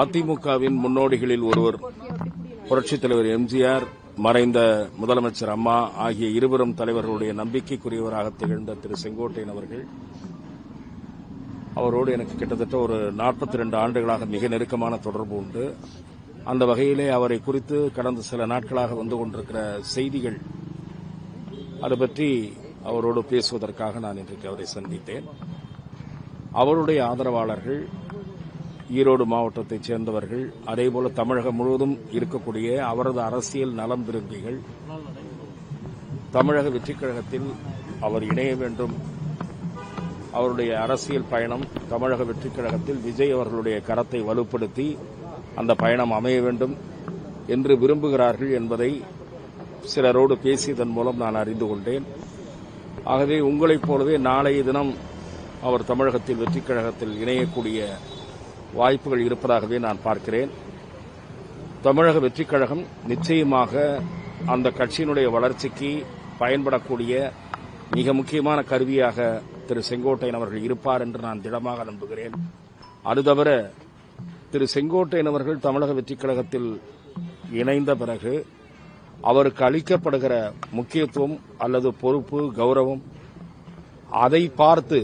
அதிமுகவின் முன்னோடிகளில் ஒருவர் புரட்சித் தலைவர் எம்ஜிஆர், மறைந்த முதலமைச்சர் அம்மா ஆகிய இருவரும் தலைவர்களுடைய நம்பிக்கைக்குரியவராக திகழ்ந்த திரு செங்கோட்டையன் அவர்கள், அவரோடு எனக்கு கிட்டத்தட்ட ஒரு 42 ஆண்டுகளாக மிக நெருக்கமான தொடர்பு உண்டு. அந்த வகையிலே அவரை குறித்து கடந்த சில நாட்களாக வந்து கொண்டிருக்கிற செய்திகள், அது பற்றி அவரோடு பேசுவதற்காக நான் இன்றைக்கு அவரை சந்தித்தேன். அவருடைய ஆதரவாளர்கள், ஈரோடு மாவட்டத்தைச் சேர்ந்தவர்கள், அதேபோல தமிழகம் முழுவதும் இருக்கக்கூடிய அவரது அரசியல் நலம் விரும்பிகள், தமிழக வெற்றிக் கழகத்தில் அவர் இணைய வேண்டும், அவருடைய அரசியல் பயணம் தமிழக வெற்றிக் கழகத்தில் விஜய் அவர்களுடைய கரத்தை வலுப்படுத்தி அந்த பயணம் அமைய வேண்டும் என்று விரும்புகிறார்கள் என்பதை சிலரோடு பேசியதன் மூலம் நான் அறிந்து கொண்டேன். ஆகவே உங்களைப் போலவே நாளைய தினம் அவர் தமிழகத்தில் வெற்றிக் கழகத்தில் இணையக்கூடிய வாய்ப்புகள் இருப்பதாகவே நான் பார்க்கிறேன். தமிழக வெற்றிக் கழகம் நிச்சயமாக அந்த கட்சியினுடைய வளர்ச்சிக்கு பயன்படக்கூடிய மிக முக்கியமான கருவியாக திரு செங்கோட்டையன் அவர்கள் இருப்பார் என்று நான் திடமாக நம்புகிறேன். அது தவிர திரு செங்கோட்டையன் அவர்கள் தமிழக வெற்றிக் கழகத்தில் இணைந்த பிறகு அவருக்கு அளிக்கப்படுகிற முக்கியத்துவம் அல்லது பொறுப்பு, கௌரவம், அதை பார்த்து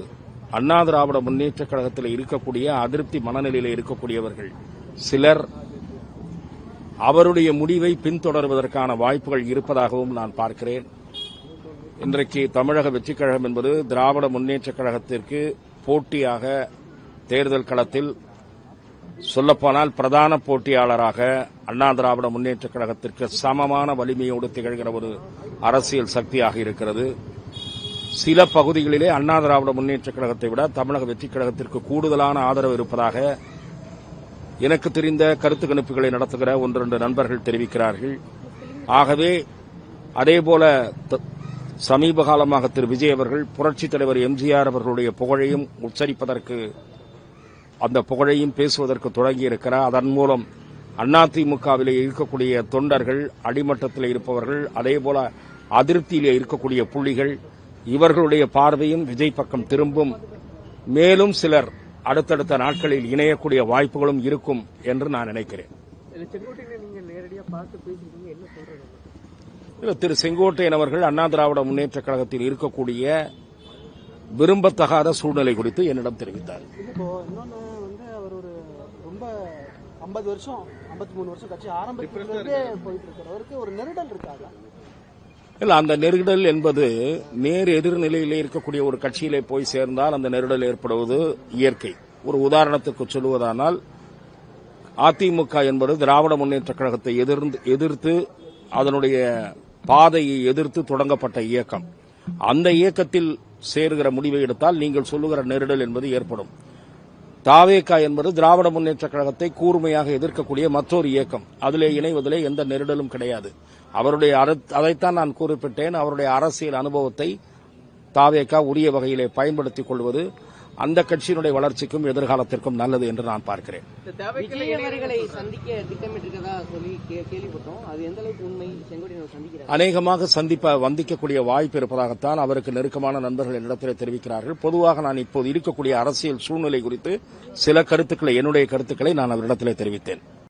அண்ணா திராவிட முன்னேற்றக் கழகத்தில் இருக்கக்கூடிய அதிருப்தி மனநிலையில் இருக்கக்கூடியவர்கள் சிலர் அவருடைய முடிவை பின்தொடர்வதற்கான வாய்ப்புகள் இருப்பதாகவும் நான் பார்க்கிறேன். இன்றைக்கு தமிழக வெற்றிக் கழகம் என்பது திராவிட முன்னேற்றக் கழகத்திற்கு போட்டியாக தேர்தல் களத்தில் சொல்லப்போனால் பிரதான போட்டியாளராக அண்ணா திராவிட முன்னேற்றக் கழகத்திற்கு சமமான வலிமையோடு திகழ்கிற ஒரு அரசியல் சக்தியாக இருக்கிறது. சில பகுதிகளிலே அண்ணா திராவிட முன்னேற்றக் கழகத்தை விட தமிழக வெற்றிக் கழகத்திற்கு கூடுதலான ஆதரவு இருப்பதாக எனக்கு தெரிந்த கருத்து கணிப்புகளை நடத்துகிற 1-2 நண்பர்கள் தெரிவிக்கிறார்கள். ஆகவே அதேபோல சமீப காலமாக திரு விஜய் அவர்கள் புரட்சித் தலைவர் எம்ஜிஆர் அவர்களுடைய புகழையும் உச்சரிப்பதற்கு, அந்த புகழையும் பேசுவதற்கு தொடங்கியிருக்கிறார். அதன் மூலம் அதிமுகவிலே இருக்கக்கூடிய தொண்டர்கள், அடிமட்டத்தில் இருப்பவர்கள், அதேபோல அதிருப்தியிலே இருக்கக்கூடிய புள்ளிகள், இவர்களுடைய பார்வையும் விஜய் பக்கம் திரும்பும். மேலும் சிலர் அடுத்தடுத்த நாட்களில் இணையக்கூடிய வாய்ப்புகளும் இருக்கும் என்று நான் நினைக்கிறேன். திரு செங்கோட்டையன் அவர்கள் அண்ணா திராவிட முன்னேற்றக் கழகத்தில் இருக்கக்கூடிய விரும்பத்தகாத சூழ்நிலை குறித்து என்னிடம் தெரிவித்தார். ரொம்ப 50 வருஷம் 53 வருஷம் கட்சி ஆரம்பிக்கிறதே போயிட்டு இருக்கிறவருக்கு ஒரு நெருடல் இருக்காதா? இல்ல, அந்த நெருடல் என்பது நேர் எதிர்நிலையிலே இருக்கக்கூடிய ஒரு கட்சியிலே போய் சேர்ந்தால் அந்த நெருடல் ஏற்படுவது இயற்கை. ஒரு உதாரணத்துக்கு சொல்லுவதானால், அதிமுக என்பது திராவிட முன்னேற்றக் கழகத்தை எதிர்த்து அதனுடைய பாதையை எதிர்த்து தொடங்கப்பட்ட இயக்கம். அந்த இயக்கத்தில் சேர்கிற முடிவை எடுத்தால் நீங்கள் சொல்லுகிற நெருடல் என்பது ஏற்படும். தாவேகா என்பது திராவிட முன்னேற்றக் கழகத்தை கூர்மையாக எதிர்க்கக்கூடிய மற்றொரு இயக்கம். அதிலே இணைவதிலே எந்த நெருடலும் கிடையாது. அதைத்தான் நான் குறிப்பிட்டேன். அவருடைய அரசியல் அனுபவத்தை தாவேகா உரிய வகையிலே பயன்படுத்திக் கொள்வது அந்த கட்சியினுடைய வளர்ச்சிக்கும் எதிர்காலத்திற்கும் நல்லது என்று நான் பார்க்கிறேன். அநேகமாக சந்திக்கக்கூடிய வாய்ப்பு இருப்பதாகத்தான் அவருக்கு நெருக்கமான நண்பர்கள் என்னிடத்தில் தெரிவிக்கிறார்கள். பொதுவாக நான் இப்போது இருக்கக்கூடிய அரசியல் சூழ்நிலை குறித்து சில கருத்துக்களை, என்னுடைய கருத்துக்களை நான் அவரிடத்தில் தெரிவித்தேன்.